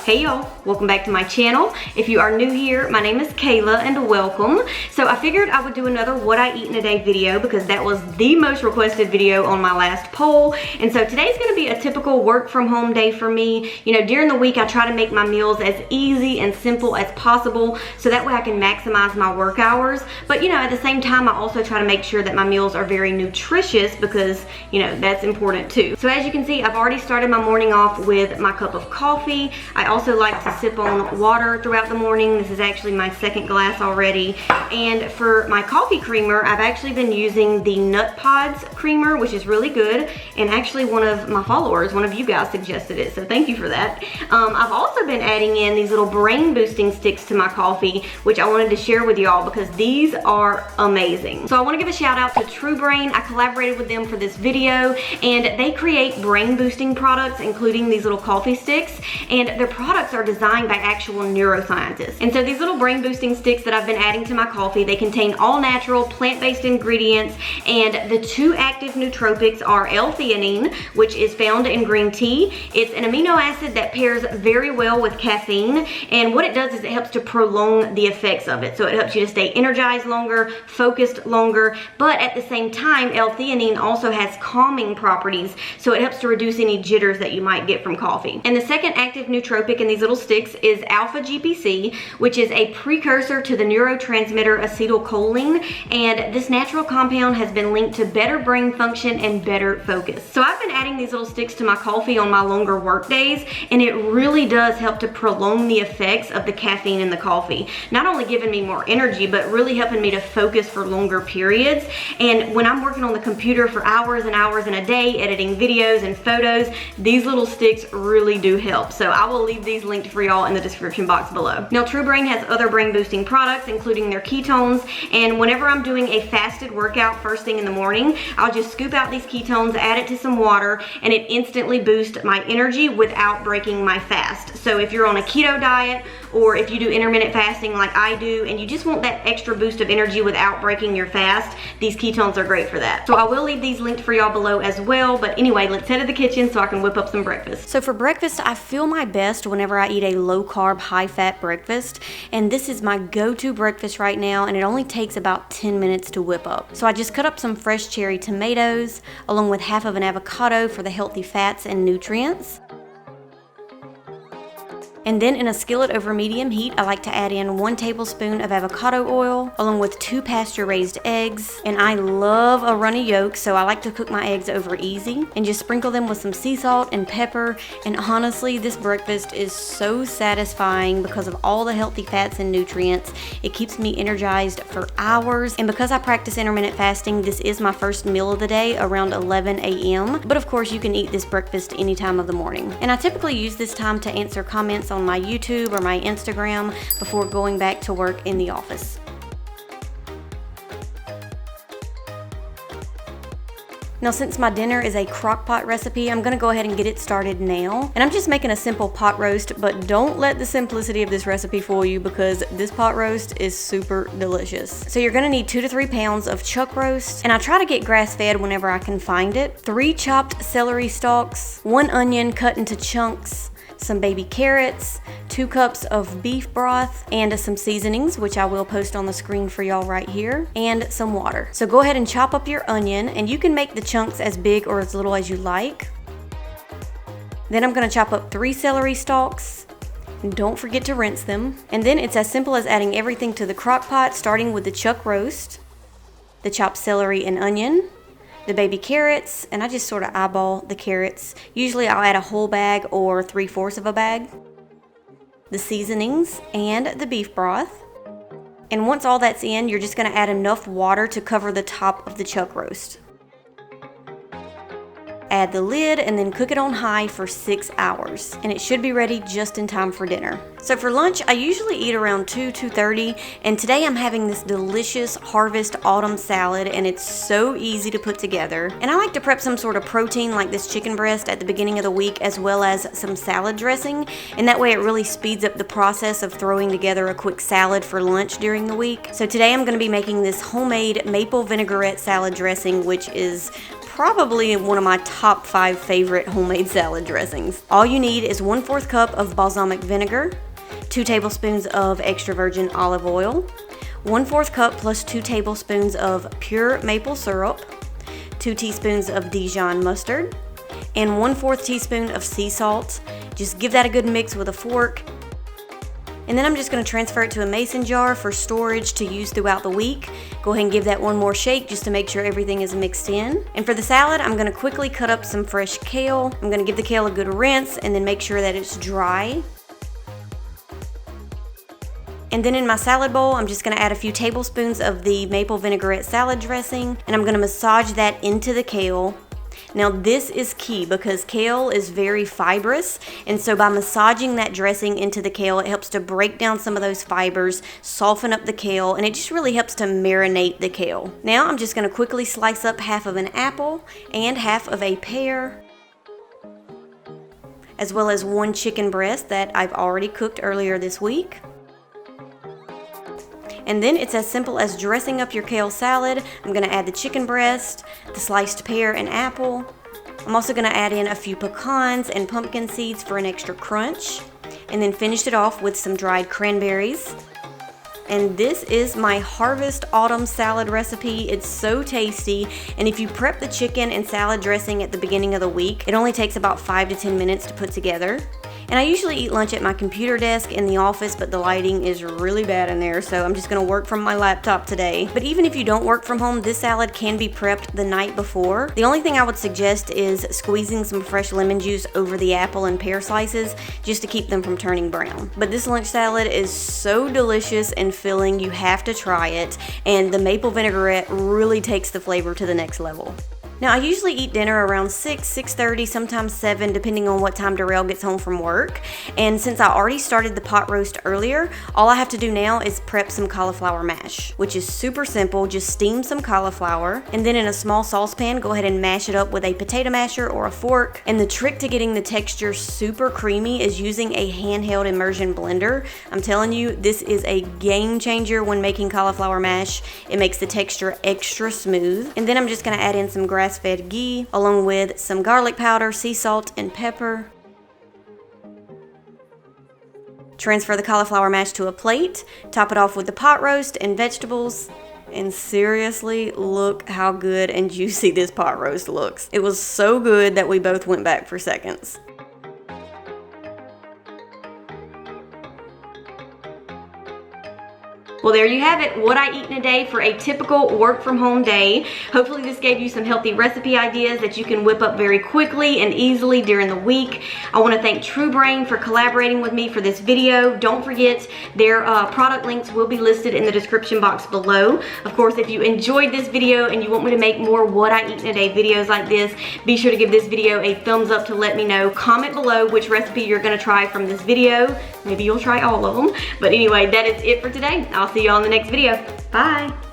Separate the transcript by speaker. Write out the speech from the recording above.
Speaker 1: Hey y'all, welcome back to my channel. If you are new here, my name is Kayla and welcome. So I figured I would do another what I eat in a day video because that was the most requested video on my last poll. And so today's gonna be a typical work from home day for me. You know, during the week I try to make my meals as easy and simple as possible so that way I can maximize my work hours. But you know, at the same time I also try to make sure that my meals are very nutritious because, you know, that's important too. So as you can see, I've already started my morning off with my cup of coffee. I also like to sip on water throughout the morning. This is actually my second glass already. And for my coffee creamer, I've actually been using the Nut Pods creamer, which is really good. And actually one of my followers, one of you guys suggested it, so thank you for that. I've also been adding in these little brain boosting sticks to my coffee, which I wanted to share with y'all because these are amazing. So I want to give a shout out to True Brain. I collaborated with them for this video and they create brain boosting products, including these little coffee sticks, and their products are designed by actual neuroscientists. And so these little brain boosting sticks that I've been adding to my coffee, they contain all natural plant-based ingredients, and the two active nootropics are L-theanine, which is found in green tea. It's an amino acid that pairs very well with caffeine, and what it does is it helps to prolong the effects of it. So it helps you to stay energized longer, focused longer, but at the same time, L-theanine also has calming properties, so it helps to reduce any jitters that you might get from coffee. And the second active nootropic in these little sticks is alpha GPC, which is a precursor to the neurotransmitter acetylcholine, and this natural compound has been linked to better brain function and better focus. So I've been adding these little sticks to my coffee on my longer work days, and it really does help to prolong the effects of the caffeine in the coffee. Not only giving me more energy, but really helping me to focus for longer periods. And when I'm working on the computer for hours and hours in a day, editing videos and photos, these little sticks really do help. So I will leave these linked for y'all in the description box below. Now True Brain has other brain boosting products, including their ketones, and whenever I'm doing a fasted workout first thing in the morning, I'll just scoop out these ketones, add it to some water, and it instantly boosts my energy without breaking my fast. So if you're on a keto diet, or if you do intermittent fasting like I do, and you just want that extra boost of energy without breaking your fast, these ketones are great for that. So I will leave these linked for y'all below as well, but anyway, let's head to the kitchen so I can whip up some breakfast. So for breakfast, I feel my best whenever I eat a low carb, high fat breakfast, and this is my go-to breakfast right now, and it only takes about 10 minutes to whip up. So I just cut up some fresh cherry tomatoes, along with half of an avocado for the healthy fats and nutrients. And then in a skillet over medium heat, I like to add in 1 tablespoon of avocado oil, along with 2 pasture-raised eggs. And I love a runny yolk, so I like to cook my eggs over easy and just sprinkle them with some sea salt and pepper. And honestly, this breakfast is so satisfying because of all the healthy fats and nutrients. It keeps me energized for hours. And because I practice intermittent fasting, this is my first meal of the day around 11 a.m. But of course, you can eat this breakfast any time of the morning. And I typically use this time to answer comments on my YouTube or my Instagram before going back to work in the office. Now since my dinner is a crock pot recipe, I'm gonna go ahead and get it started now. And I'm just making a simple pot roast, but don't let the simplicity of this recipe fool you because this pot roast is super delicious. So you're gonna need 2 to 3 pounds of chuck roast, and I try to get grass-fed whenever I can find it, 3 chopped celery stalks, 1 onion cut into chunks, some baby carrots, 2 cups of beef broth, and some seasonings, which I will post on the screen for y'all right here, and some water. So go ahead and chop up your onion, and you can make the chunks as big or as little as you like. Then I'm gonna chop up 3 celery stalks, and don't forget to rinse them. And then it's as simple as adding everything to the crock pot, starting with the chuck roast, the chopped celery and onion, the baby carrots, and I just sort of eyeball the carrots. Usually I'll add a whole bag or 3/4 of a bag. The seasonings and the beef broth. And once all that's in, you're just gonna add enough water to cover the top of the chuck roast. Add the lid and then cook it on high for 6 hours. And it should be ready just in time for dinner. So for lunch, I usually eat around 2:30, and today I'm having this delicious Harvest Autumn salad, and it's so easy to put together. And I like to prep some sort of protein like this chicken breast at the beginning of the week, as well as some salad dressing, and that way it really speeds up the process of throwing together a quick salad for lunch during the week. So today I'm going to be making this homemade maple vinaigrette salad dressing, which is probably one of my top 5 favorite homemade salad dressings. All you need is 1/4 cup of balsamic vinegar, 2 tablespoons of extra virgin olive oil, 1/4 cup plus 2 tablespoons of pure maple syrup, 2 teaspoons of Dijon mustard, and 1/4 teaspoon of sea salt. Just give that a good mix with a fork. And then I'm just going to transfer it to a mason jar for storage to use throughout the week. Go ahead and give that one more shake just to make sure everything is mixed in. And for the salad, I'm going to quickly cut up some fresh kale. I'm going to give the kale a good rinse and then make sure that it's dry. And then in my salad bowl, I'm just going to add a few tablespoons of the maple vinaigrette salad dressing, and I'm going to massage that into the kale. Now this is key because kale is very fibrous, and so by massaging that dressing into the kale, it helps to break down some of those fibers, soften up the kale, and it just really helps to marinate the kale. Now I'm just going to quickly slice up half of an apple and half of a pear, as well as 1 chicken breast that I've already cooked earlier this week. And then it's as simple as dressing up your kale salad. I'm going to add the chicken breast, the sliced pear and apple. I'm also going to add in a few pecans and pumpkin seeds for an extra crunch. And then finish it off with some dried cranberries. And this is my Harvest Autumn salad recipe. It's so tasty, and if you prep the chicken and salad dressing at the beginning of the week, it only takes about 5 to 10 minutes to put together. And I usually eat lunch at my computer desk in the office, but the lighting is really bad in there, so I'm just gonna work from my laptop today. But even if you don't work from home, this salad can be prepped the night before. The only thing I would suggest is squeezing some fresh lemon juice over the apple and pear slices just to keep them from turning brown. But this lunch salad is so delicious and filling, you have to try it, and the maple vinaigrette really takes the flavor to the next level. Now I usually eat dinner around 6, 6:30, sometimes 7, depending on what time Darrell gets home from work. And since I already started the pot roast earlier, all I have to do now is prep some cauliflower mash, which is super simple. Just steam some cauliflower, and then in a small saucepan, go ahead and mash it up with a potato masher or a fork. And the trick to getting the texture super creamy is using a handheld immersion blender. I'm telling you, this is a game changer when making cauliflower mash. It makes the texture extra smooth. And then I'm just gonna add in some grass-fed ghee, along with some garlic powder, sea salt, and pepper. Transfer the cauliflower mash to a plate, top it off with the pot roast and vegetables, and seriously, look how good and juicy this pot roast looks. It was so good that we both went back for seconds. Well, there you have it, what I eat in a day for a typical work from home day. Hopefully this gave you some healthy recipe ideas that you can whip up very quickly and easily during the week. I want to thank True Brain for collaborating with me for this video. Don't forget, their product links will be listed in the description box below. Of course, if you enjoyed this video and you want me to make more what I eat in a day videos like this, be sure to give this video a thumbs up to let me know. Comment below which recipe you're going to try from this video. Maybe you'll try all of them. But anyway, that is it for today. I'll see you all in the next video. Bye.